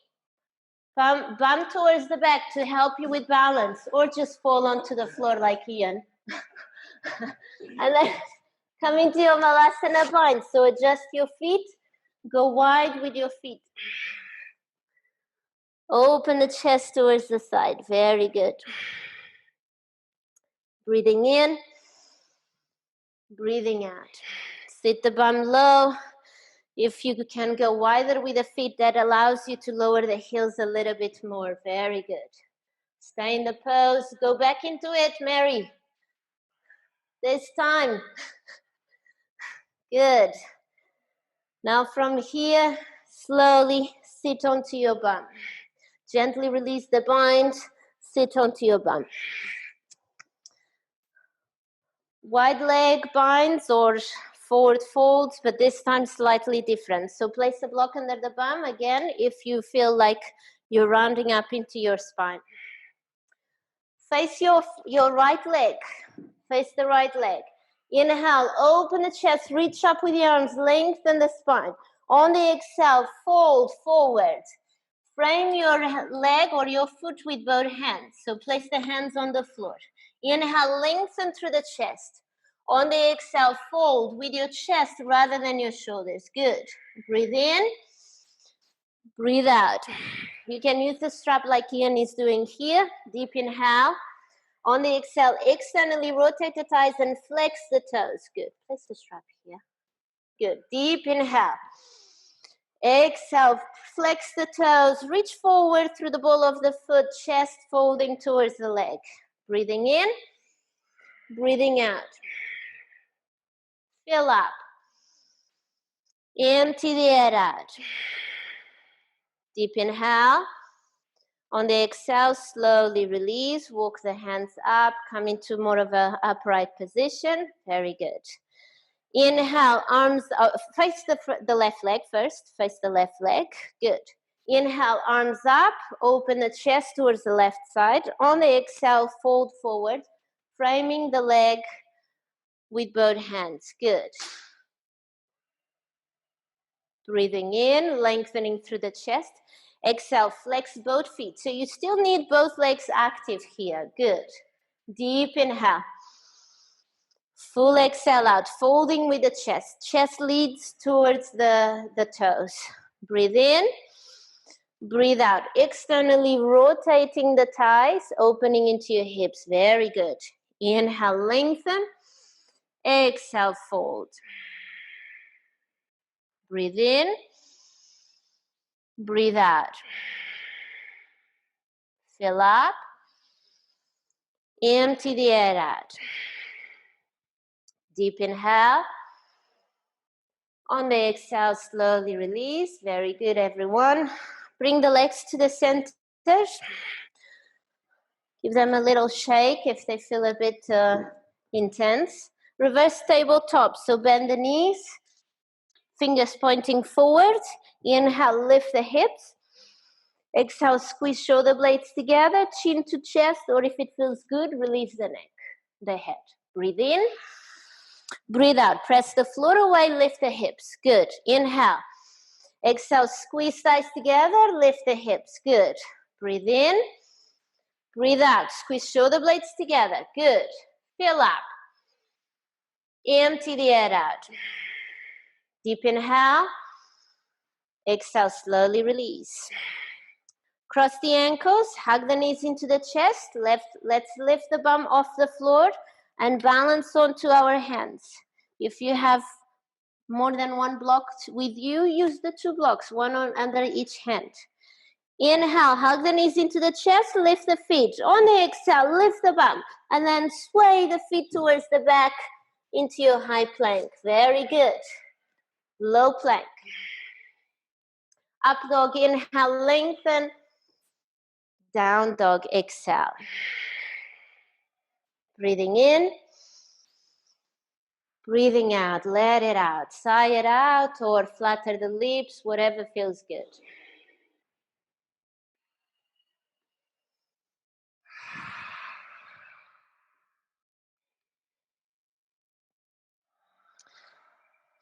Bump towards the back to help you with balance, or just fall onto the floor like Ian. And then come into your malasana bind. So adjust your feet. Go wide with your feet. Open the chest towards the side. Very good. Breathing in. Breathing out. Sit the bum low. If you can go wider with the feet, that allows you to lower the heels a little bit more. Very good. Stay in the pose. Go back into it, Mary. This time. Good. Now from here, slowly sit onto your bum. Gently release the bind. Sit onto your bum. Wide leg binds or forward folds, but this time slightly different. So place a block under the bum again if you feel like you're rounding up into your spine. Face your right leg. Face the right leg. Inhale, open the chest, reach up with the arms, lengthen the spine. On the exhale, fold forward. Frame your leg or your foot with both hands. So place the hands on the floor. Inhale, lengthen through the chest. On the exhale, fold with your chest rather than your shoulders. Good. Breathe in. Breathe out. You can use the strap like Ian is doing here. Deep inhale. On the exhale, externally rotate the thighs and flex the toes. Good. Place the strap here. Good. Deep inhale. Exhale, flex the toes. Reach forward through the ball of the foot, chest folding towards the leg. Breathing in. Breathing out. Fill up. Empty the air out. Deep inhale. On the exhale, slowly release. Walk the hands up. Come into more of an upright position. Very good. Inhale, arms up. Face the left leg first. Face the left leg. Good. Inhale, arms up. Open the chest towards the left side. On the exhale, fold forward. Framing the leg with both hands. Good. Breathing in, lengthening through the chest. Exhale, flex both feet. So you still need both legs active here. Good. Deep inhale. Full exhale out, folding with the chest. Chest leads towards the toes. Breathe in. Breathe out. Externally rotating the thighs, opening into your hips. Very good. Inhale, lengthen. Exhale, fold. Breathe in. Breathe out. Fill up. Empty the air out. Deep inhale. On the exhale, slowly release. Very good, everyone. Bring the legs to the center. Give them a little shake if they feel a bit intense. Reverse tabletop. So bend the knees. Fingers pointing forward. Inhale, lift the hips. Exhale, squeeze shoulder blades together, chin to chest, or if it feels good, release the neck, the head. Breathe in. Breathe out. Press the floor away, lift the hips. Good. Inhale. Exhale, squeeze thighs together, lift the hips. Good. Breathe in. Breathe out. Squeeze shoulder blades together. Good. Fill up. Empty the air out. Deep inhale. Exhale, slowly release. Cross the ankles, hug the knees into the chest. Let's lift the bum off the floor and balance onto our hands. If you have more than one block with you, use the 2 blocks, one under each hand. Inhale, hug the knees into the chest, lift the feet. On the exhale, lift the bum, and then sway the feet towards the back into your high plank. Very good. Low plank. Up dog, inhale, lengthen. Down dog, exhale. Breathing in. Breathing out, let it out. Sigh it out or flutter the lips, whatever feels good.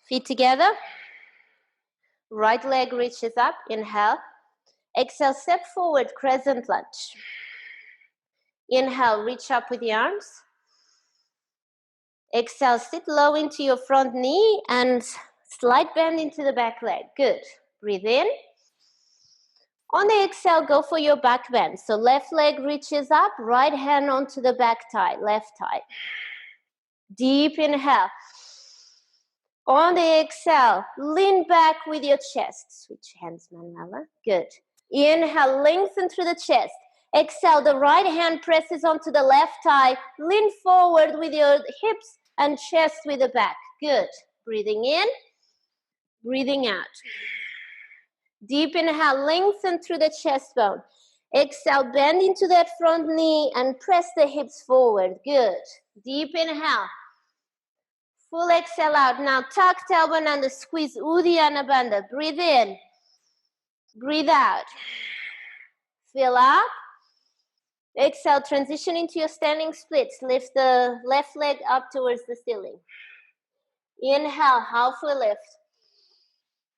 Feet together. Right leg reaches up, inhale. Exhale, step forward, crescent lunge. Inhale, reach up with the arms. Exhale, sit low into your front knee and slight bend into the back leg. Good. Breathe in. On the exhale, go for your back bend. So left leg reaches up, right hand onto the back thigh, left thigh. Deep inhale. On the exhale, lean back with your chest. Switch hands, Manuela. Good. Inhale, lengthen through the chest. Exhale, the right hand presses onto the left thigh. Lean forward with your hips and chest with the back. Good. Breathing in, breathing out. Deep inhale, lengthen through the chest bone. Exhale, bend into that front knee and press the hips forward. Good. Deep inhale. Full exhale out. Now tuck tailbone under, squeeze Uddiyana Bandha. Breathe in. Breathe out. Fill up. Exhale, transition into your standing splits. Lift the left leg up towards the ceiling. Inhale, halfway lift.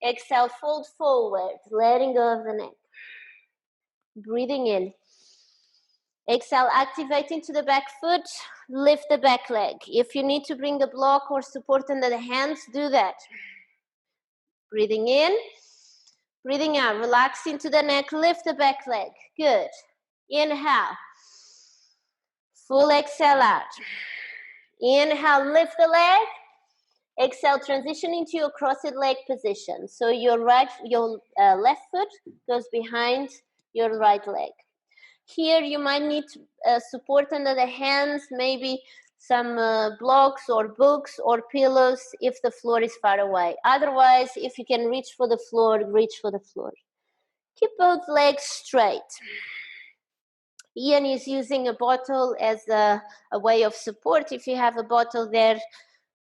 Exhale, fold forward, letting go of the neck. Breathing in. Exhale, activate into the back foot. Lift the back leg. If you need to bring a block or support under the hands, do that. Breathing in. Breathing out. Relax into the neck. Lift the back leg. Good. Inhale. Full exhale out. Inhale, lift the leg. Exhale, transition into your crossed leg position. So your left foot goes behind your right leg. Here you might need support under the hands, maybe some blocks or books or pillows if the floor is far away. Otherwise, if you can reach for the floor, reach for the floor. Keep both legs straight. Ian is using a bottle as a way of support. If you have a bottle there,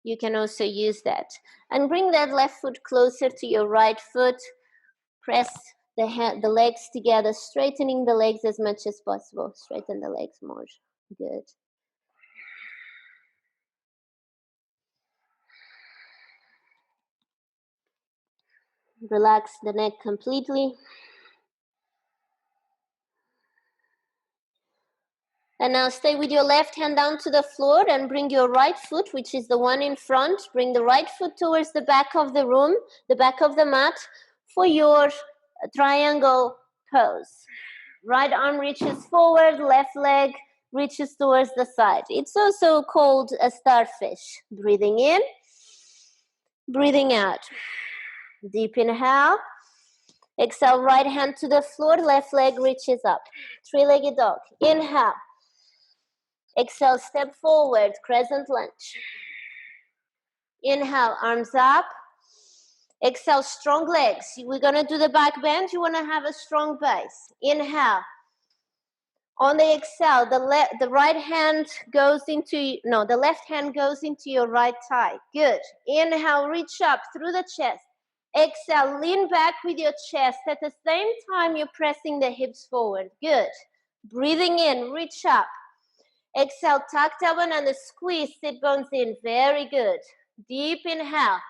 you can also use that. And bring that left foot closer to your right foot. Press the legs together, straightening the legs as much as possible. Straighten the legs more. Good. Relax the neck completely. And now stay with your left hand down to the floor and bring your right foot, which is the one in front, bring the right foot towards the back of the room, the back of the mat, for your triangle pose. Right arm reaches forward, left leg reaches towards the side. It's also called a starfish. Breathing in, breathing out. Deep inhale. Exhale, right hand to the floor, left leg reaches up. Three-legged dog. Inhale. Exhale, step forward, crescent lunge. Inhale, arms up. Exhale, strong legs. We're going to do the back bend. You want to have a strong base. Inhale. On the exhale, the left hand goes into your right thigh. Good. Inhale, reach up through the chest. Exhale, lean back with your chest. At the same time, you're pressing the hips forward. Good. Breathing in, reach up. Exhale, tuck tailbone and squeeze, sit bones in. Very good. Deep inhale.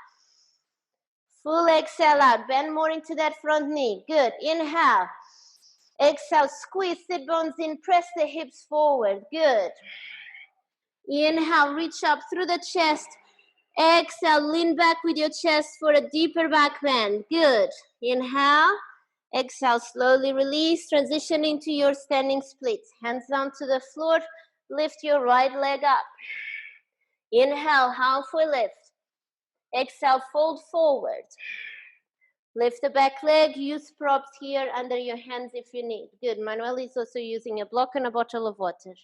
Full exhale out. Bend more into that front knee. Good. Inhale. Exhale, squeeze, sit bones in. Press the hips forward. Good. Inhale, reach up through the chest. Exhale, lean back with your chest for a deeper back bend. Good. Inhale. Exhale, slowly release. Transition into your standing splits. Hands down to the floor. Lift your right leg up. Inhale, halfway lift. Exhale, fold forward. Lift the back leg. Use props here under your hands if you need. Good. Manuel is also using a block and a bottle of water.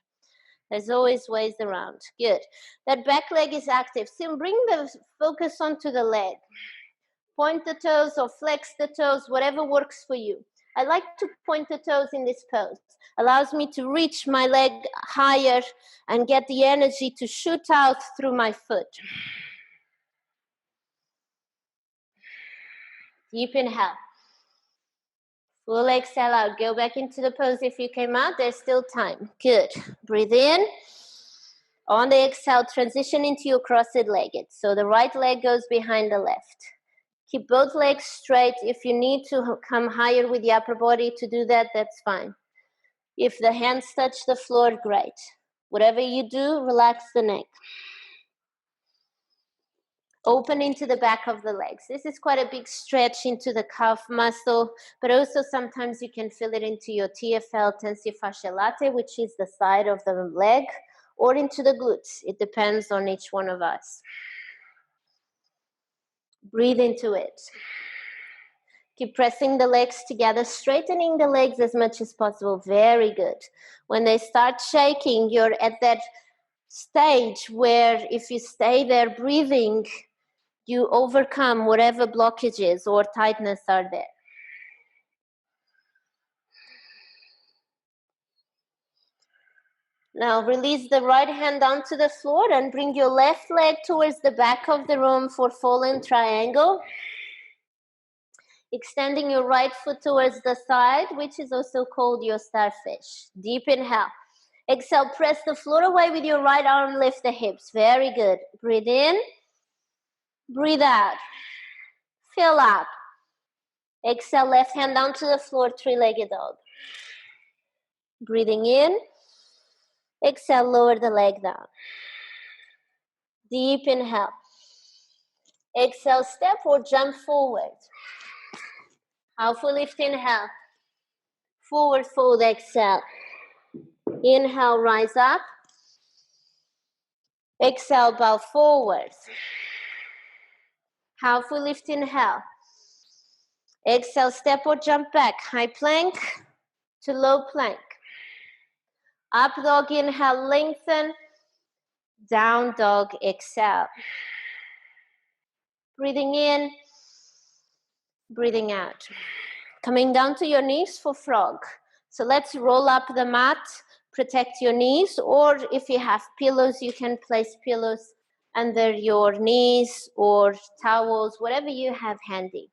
There's always ways around. Good. That back leg is active. So bring the focus onto the leg. Point the toes or flex the toes, whatever works for you. I like to point the toes in this pose. Allows me to reach my leg higher and get the energy to shoot out through my foot. Deep inhale. Full exhale out. Go back into the pose if you came out. There's still time. Good. Breathe in. On the exhale, transition into your crossed-legged. So the right leg goes behind the left. Keep both legs straight. If you need to come higher with the upper body to do that, that's fine. If the hands touch the floor, great. Whatever you do, relax the neck. Open into the back of the legs. This is quite a big stretch into the calf muscle, but also sometimes you can feel it into your TFL, tensor fasciae latae, which is the side of the leg, or into the glutes. It depends on each one of us. Breathe into it. Keep pressing the legs together, straightening the legs as much as possible. Very good. When they start shaking, you're at that stage where if you stay there breathing, you overcome whatever blockages or tightness are there. Now release the right hand onto the floor and bring your left leg towards the back of the room for fallen triangle. Extending your right foot towards the side, which is also called your starfish. Deep inhale. Exhale, press the floor away with your right arm, lift the hips. Very good. Breathe in, breathe out. Fill up. Exhale, left hand down to the floor, three-legged dog. Breathing in. Exhale, lower the leg down. Deep inhale. Exhale, step or jump forward. Halfway lift, inhale. Forward fold, exhale. Inhale, rise up. Exhale, bow forward. Halfway lift, inhale. Exhale, step or jump back. High plank to low plank. Up dog, inhale, lengthen. Down dog, exhale. Breathing in, breathing out. Coming down to your knees for frog. So let's roll up the mat, protect your knees, or if you have pillows, you can place pillows under your knees or towels, whatever you have handy.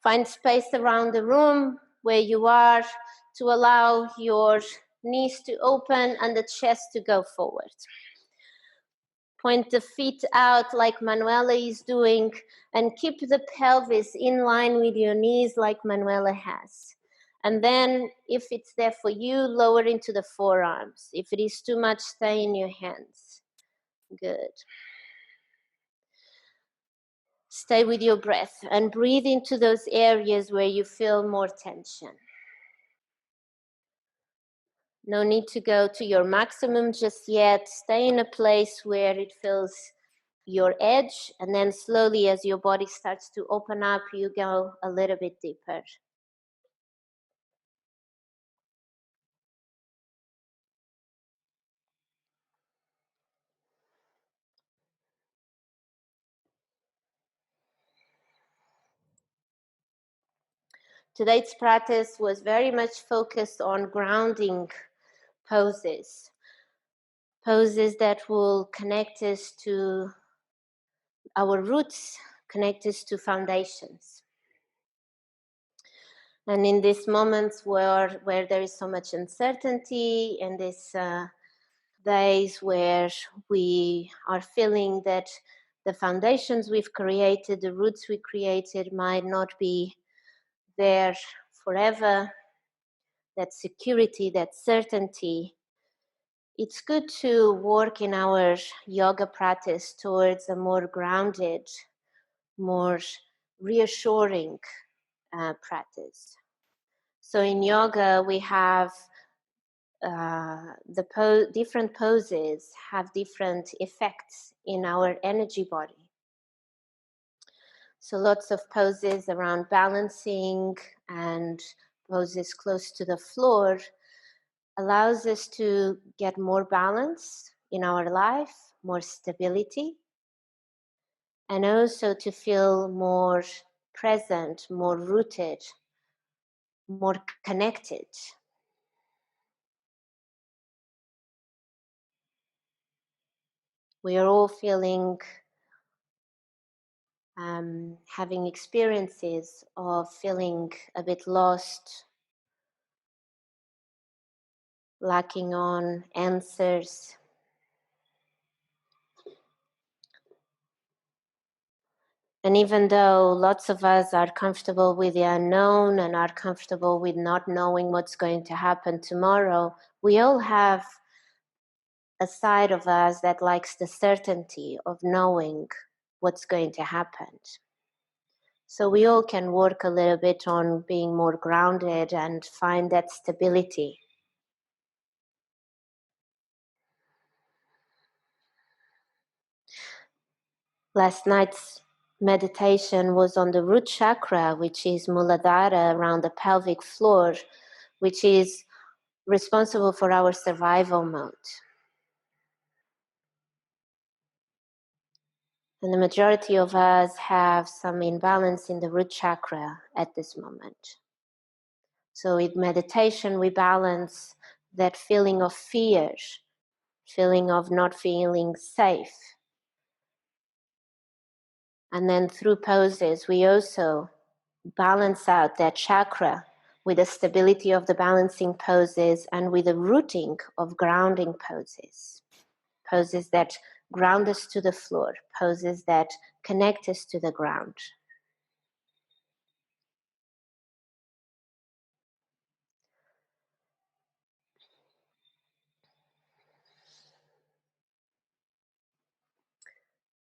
Find space around the room where you are to allow your knees to open and the chest to go forward. Point the feet out like Manuela is doing and keep the pelvis in line with your knees like Manuela has. And then if it's there for you, lower into the forearms. If it is too much, stay in your hands. Good. Stay with your breath and breathe into those areas where you feel more tension. No need to go to your maximum just yet. Stay in a place where it feels your edge, and then slowly as your body starts to open up, you go a little bit deeper. Today's practice was very much focused on grounding poses. Poses that will connect us to our roots, connect us to foundations. And in these moments where there is so much uncertainty, in these days where we are feeling that the foundations we've created, the roots we created might not be there forever, that security, that certainty, it's good to work in our yoga practice towards a more grounded, more reassuring practice. So in yoga, we have different poses have different effects in our energy body. So lots of poses around balancing and poses close to the floor allows us to get more balance in our life, more stability, and also to feel more present, more rooted, more connected. We are all feeling, having experiences of feeling a bit lost, lacking on answers. And even though lots of us are comfortable with the unknown and are comfortable with not knowing what's going to happen tomorrow, we all have a side of us that likes the certainty of knowing what's going to happen. So we all can work a little bit on being more grounded and find that stability. Last night's meditation was on the root chakra, which is Muladhara, around the pelvic floor, which is responsible for our survival mode. And the majority of us have some imbalance in the root chakra at this moment. So with meditation, we balance that feeling of fear, feeling of not feeling safe. And then through poses, we also balance out that chakra with the stability of the balancing poses and with the rooting of grounding poses. Poses that ground us to the floor, poses that connect us to the ground.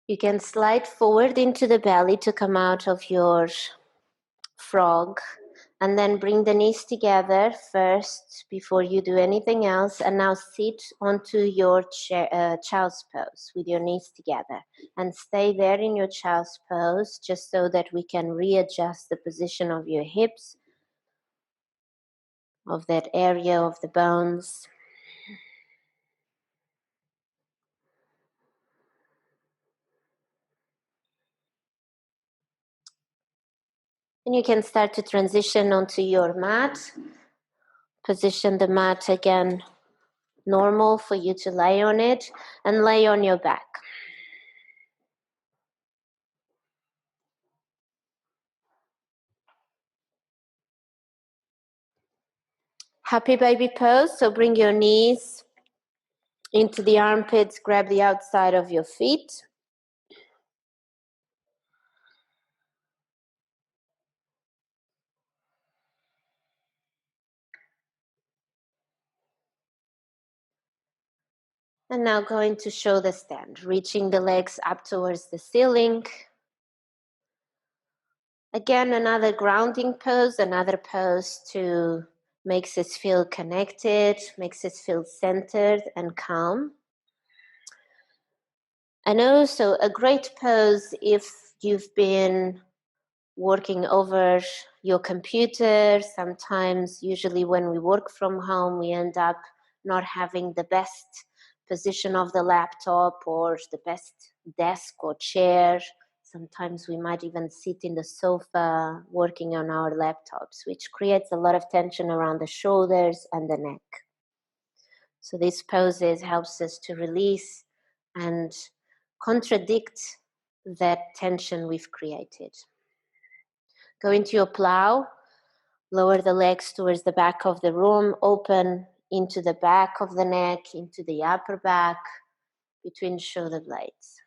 You can slide forward into the belly to come out of your frog, and then bring the knees together first before you do anything else, and now sit onto your child's pose with your knees together, and stay there in your child's pose just so that we can readjust the position of your hips, of that area of the bones. And you can start to transition onto your mat. Position the mat again normal for you to lay on it, and lay on your back. Happy baby pose. So bring your knees into the armpits, grab the outside of your feet. And now going to shoulder stand, reaching the legs up towards the ceiling. Again, another grounding pose, another pose to makes us feel connected, makes us feel centered and calm. And also a great pose if you've been working over your computer. Sometimes, usually when we work from home, we end up not having the best position of the laptop or the best desk or chair. Sometimes we might even sit in the sofa working on our laptops, which creates a lot of tension around the shoulders and the neck. So this poses helps us to release and contradict that tension we've created. Go into your plow, lower the legs towards the back of the room, open into the back of the neck, into the upper back, between shoulder blades.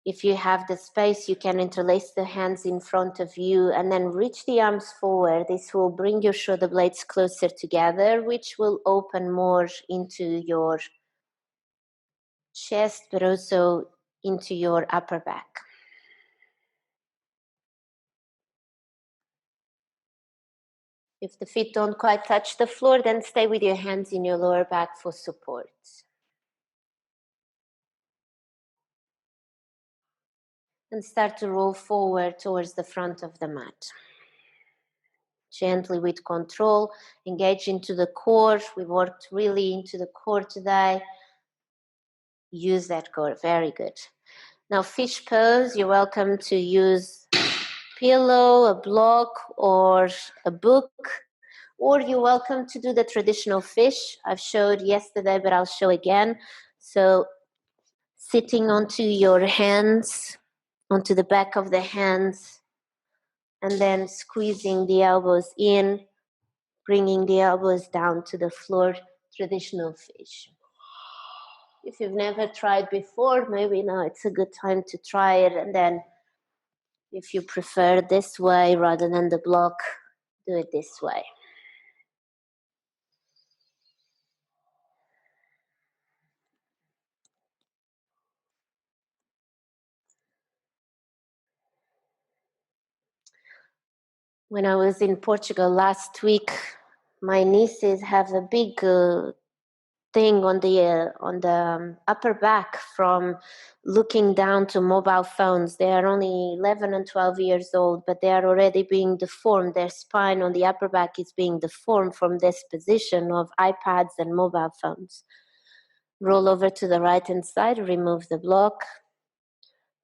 If you have the space, you can interlace the hands in front of you and then reach the arms forward. This will bring your shoulder blades closer together, which will open more into your chest, but also into your upper back. If the feet don't quite touch the floor, then stay with your hands in your lower back for support. And start to roll forward towards the front of the mat. Gently with control, engage into the core. We worked really into the core today. Use that core, very good. Now fish pose, you're welcome to use pillow, a block, or a book, or you're welcome to do the traditional fish. I've showed yesterday, but I'll show again. So sitting onto your hands, onto the back of the hands, and then squeezing the elbows in, bringing the elbows down to the floor, traditional fish. If you've never tried before, maybe now it's a good time to try it, and then if you prefer this way rather than the block, do it this way. When I was in Portugal last week, my nieces have a big thing on the upper back from looking down to mobile phones. They are only 11 and 12 years old, but they are already being deformed. Their spine on the upper back is being deformed from this position of iPads and mobile phones. Roll over to the right hand side, remove the block,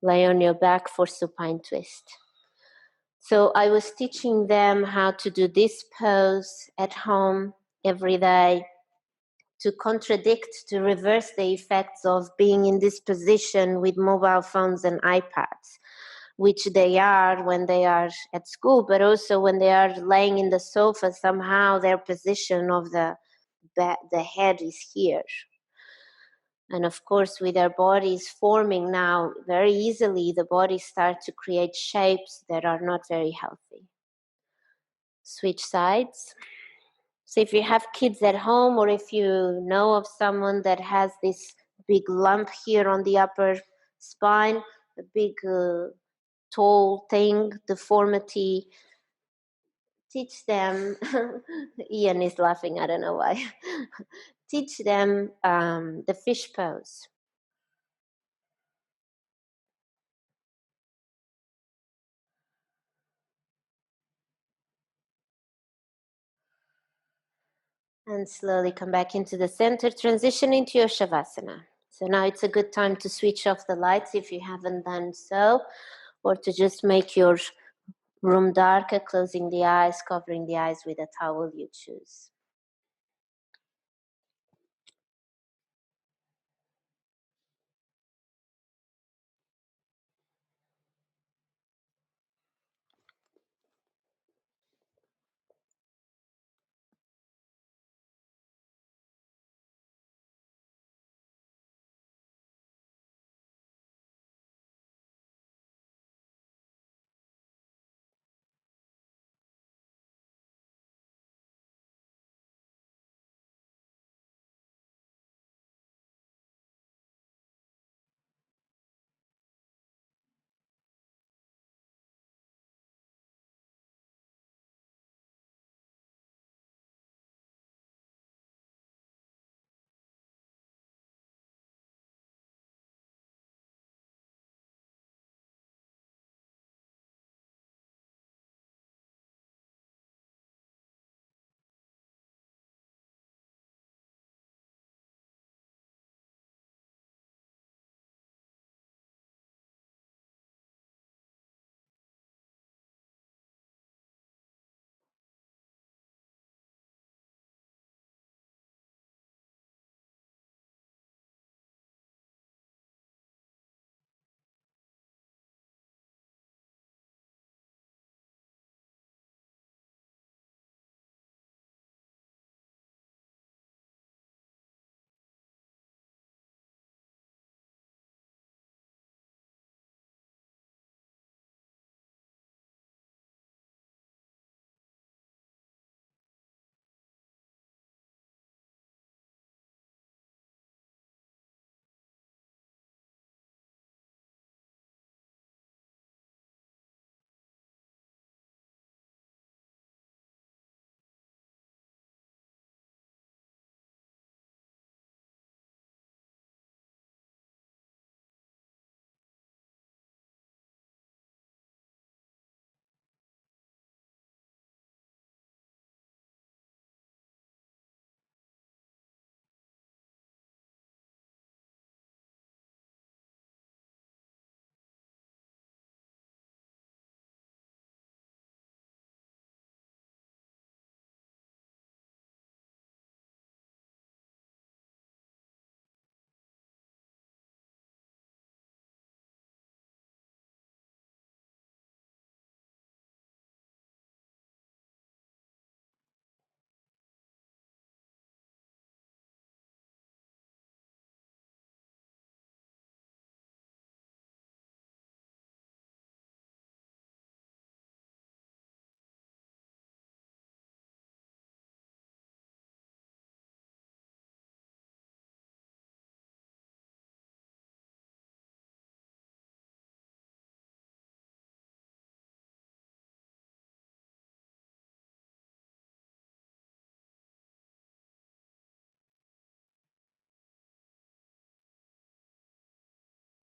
lay on your back for supine twist. So I was teaching them how to do this pose at home every day, to contradict, to reverse the effects of being in this position with mobile phones and iPads, which they are when they are at school, but also when they are laying in the sofa, somehow their position of the head is here. And of course, with our bodies forming now very easily, the bodies start to create shapes that are not very healthy. Switch sides. So if you have kids at home, or if you know of someone that has this big lump here on the upper spine, a big tall thing, deformity, teach them. Ian is laughing, I don't know why. Teach them the fish pose. And slowly come back into the center, transition into your Shavasana. So now it's a good time to switch off the lights if you haven't done so, or to just make your room darker, closing the eyes, covering the eyes with a towel you choose.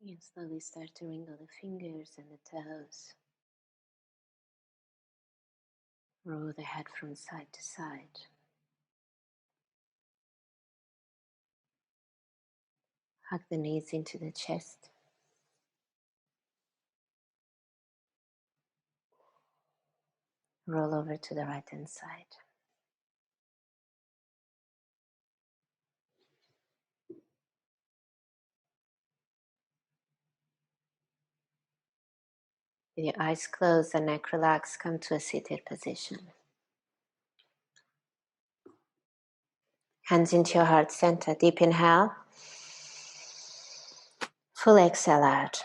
And slowly start to wrinkle the fingers and the toes. Roll the head from side to side. Hug the knees into the chest. Roll over to the right hand side. With your eyes closed and neck relaxed, come to a seated position. Hands into your heart center. Deep inhale. Full exhale out.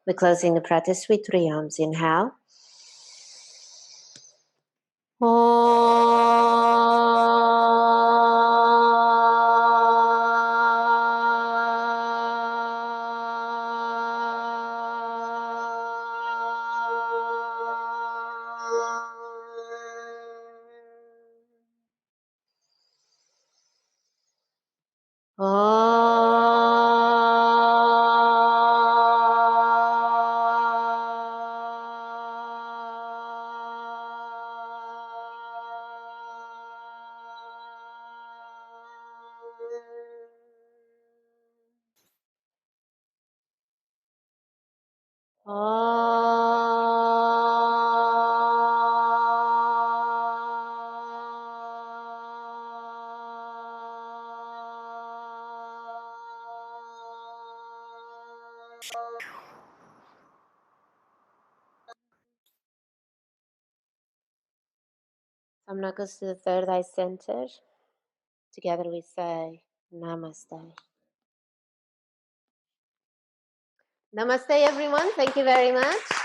We're closing the practice with 3 arms. Inhale. Thumb knuckles to the third eye center. Together we say Namaste. Namaste, everyone. Thank you very much.